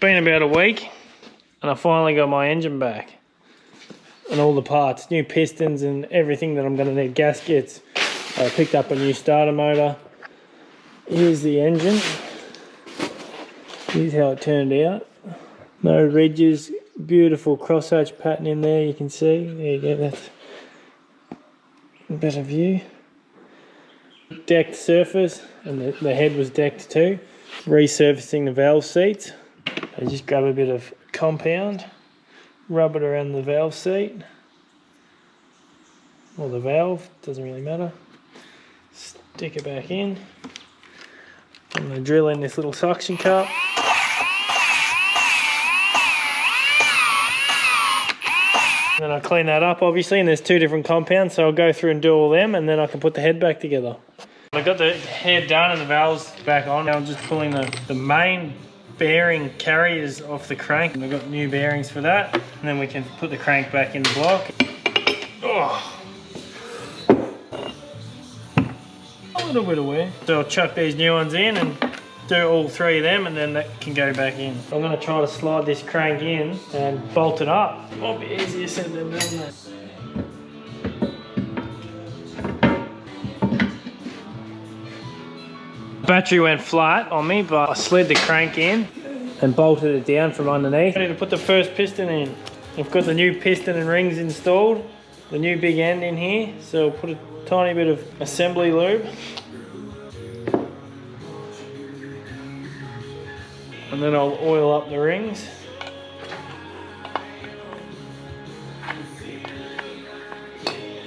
been about a week and I finally got my engine back and all the parts, new pistons and everything that I'm going to need, gaskets. I picked up a new starter motor. Here's the engine. Here's how it turned out. No ridges, beautiful crosshatch pattern in there, you can see. There you go, that's a better view. Decked surface, and the head was decked too. Resurfacing the valve seats. I just grab a bit of compound, rub it around the valve seat, or the valve, doesn't really matter. Stick it back in. I'm going to drill in this little suction cup. Then I clean that up obviously, and there's two different compounds, so I'll go through and do all them and then I can put the head back together. I've got the head done and the valves back on. Now I'm just pulling the main bearing carriers off the crank, and I've got new bearings for that, and then we can put the crank back in the block. Oh. A little bit of wear. So I'll chuck these new ones in and do all three of them, and then that can go back in. I'm going to try to slide this crank in and bolt it up. Might be easier said than done that. Battery went flat on me, but I slid the crank in and bolted it down from underneath. Ready to put the first piston in. I've got the new piston and rings installed, the new big end in here, so I'll put a tiny bit of assembly lube. And then I'll oil up the rings.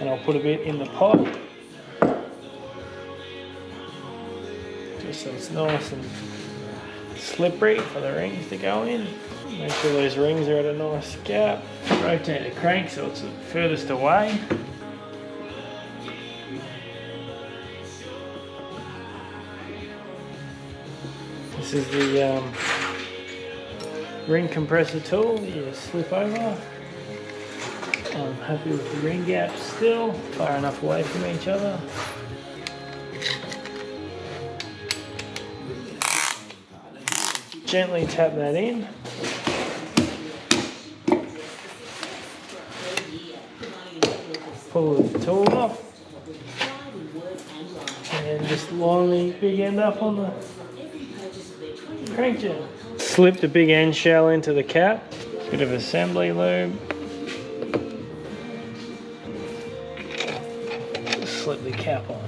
And I'll put a bit in the pot. Just so it's nice and slippery for the rings to go in. Make sure those rings are at a nice gap. Rotate the crank so it's the furthest away. This is the ring compressor tool that you slip over. I'm happy with the ring gaps still, far enough away from each other. Gently tap that in. Pull the tool off. And just line the big end up on the crankshaft. Slip the big end shell into the cap. Bit of assembly lube. Slip the cap on.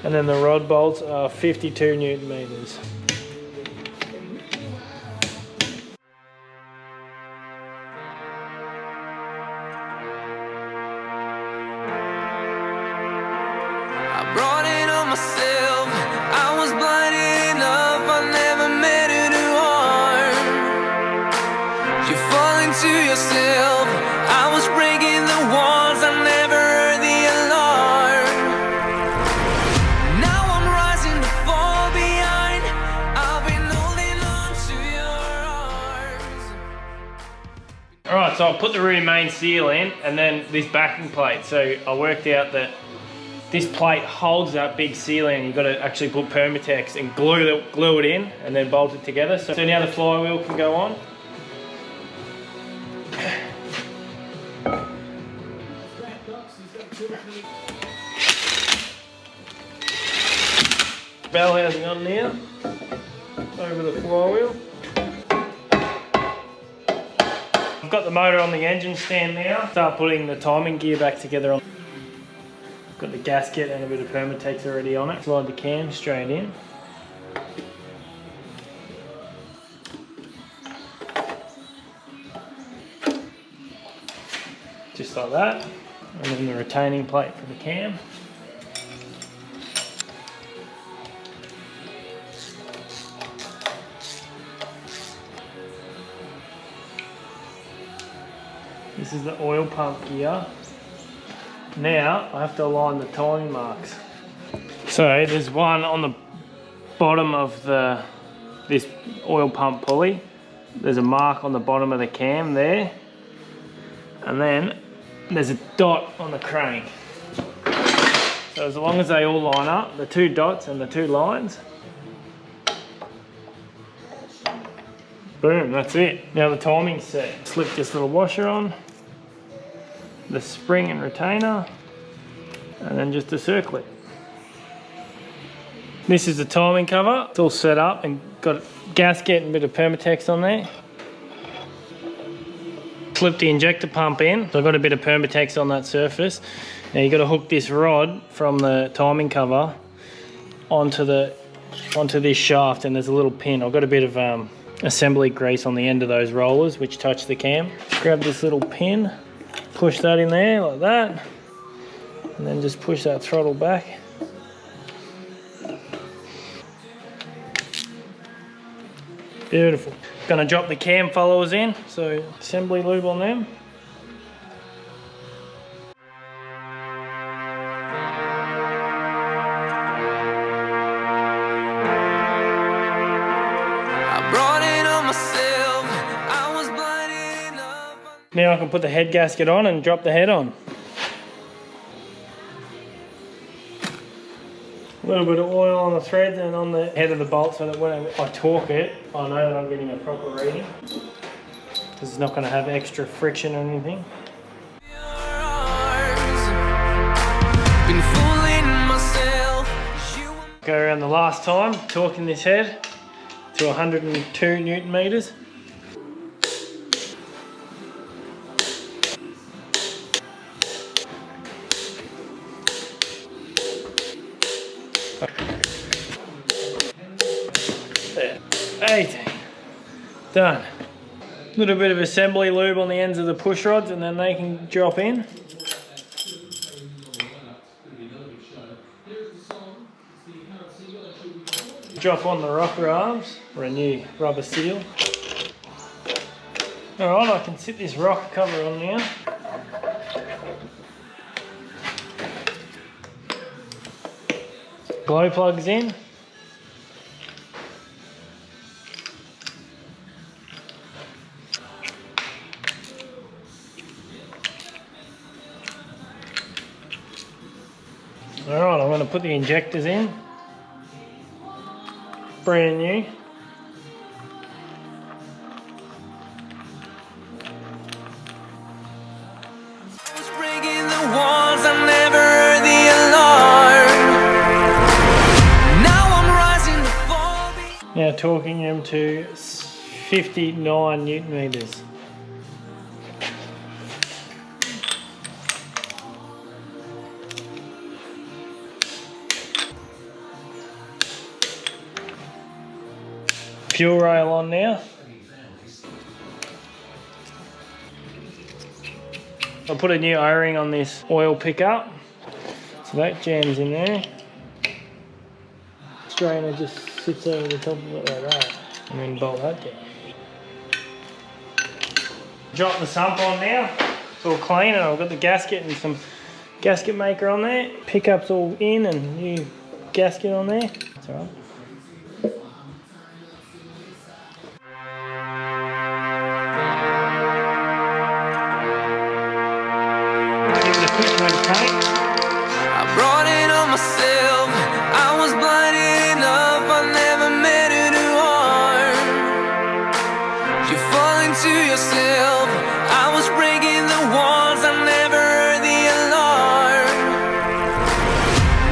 And then the rod bolts are 52 Newton meters. Alright, so I'll put the rear main seal in and then this backing plate. So I worked out that this plate holds that big seal in. You've got to actually put Permatex and glue it in and then bolt it together. So now the flywheel can go on. Bell housing on now, over the flywheel. I've got the motor on the engine stand now. Start putting the timing gear back together. Got the gasket and a bit of Permatex already on it. Slide the cam straight in. Just like that. And then the retaining plate for the cam. This is the oil pump gear. Now I have to align the timing marks. So there's one on the bottom of this oil pump pulley. There's a mark on the bottom of the cam there. And then there's a dot on the crank. So as long as they all line up, the 2 dots and the 2 lines, boom, that's it. Now the timing's set. Slip this little washer on, the spring and retainer, and then just a circlet. This is the timing cover. It's all set up and got a gasket and a bit of Permatex on there. Slip the injector pump in. So I've got a bit of Permatex on that surface. Now you've got to hook this rod from the timing cover onto this shaft, and there's a little pin. I've got a bit of assembly grease on the end of those rollers which touch the cam. Grab this little pin, push that in there like that, and then just push that throttle back. Beautiful. Gonna drop the cam followers in, so assembly lube on them. Now I can put the head gasket on and drop the head on. A little bit of oil on the threads and on the head of the bolt so that when I torque it, I know that I'm getting a proper reading. Because it's not going to have extra friction or anything. Go around the last time, torquing this head to 102 Newton meters. There, 18. Done. A little bit of assembly lube on the ends of the push rods and then they can drop in. Drop on the rocker arms for a new rubber seal. Alright, I can sit this rocker cover on now. Glow plugs in. Alright, I'm going to put the injectors in. Brand new. Now torquing them to 59 Newton meters. Fuel rail on now. I'll put a new O-ring on this oil pickup. So that jams in there. Strainer just sits over the top of it like that. And then bolt that down. Drop the sump on now. It's all clean and I've got the gasket and some gasket maker on there. Pickup's all in and new gasket on there. That's alright. I brought it on myself. I was blinded enough. I never meant it to harm. You fall into yourself. I was breaking the walls. I never heard the alarm.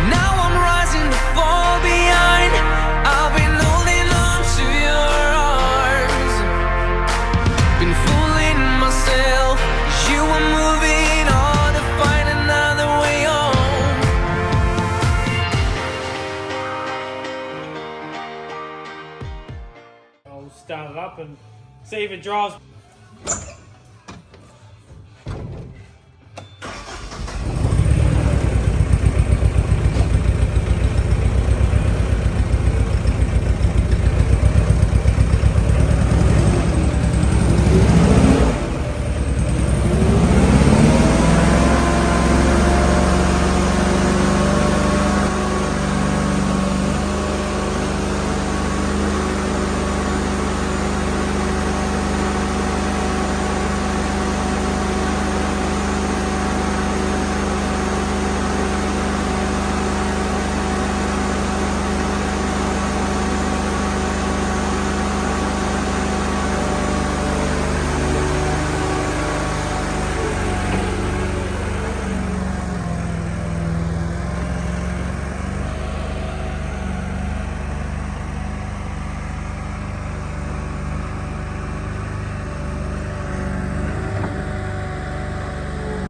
Now I'm rising to fall behind. I've been holding on to your arms. Been fooling myself. You were moving on to find another way home. I'll start it up and see if it drives.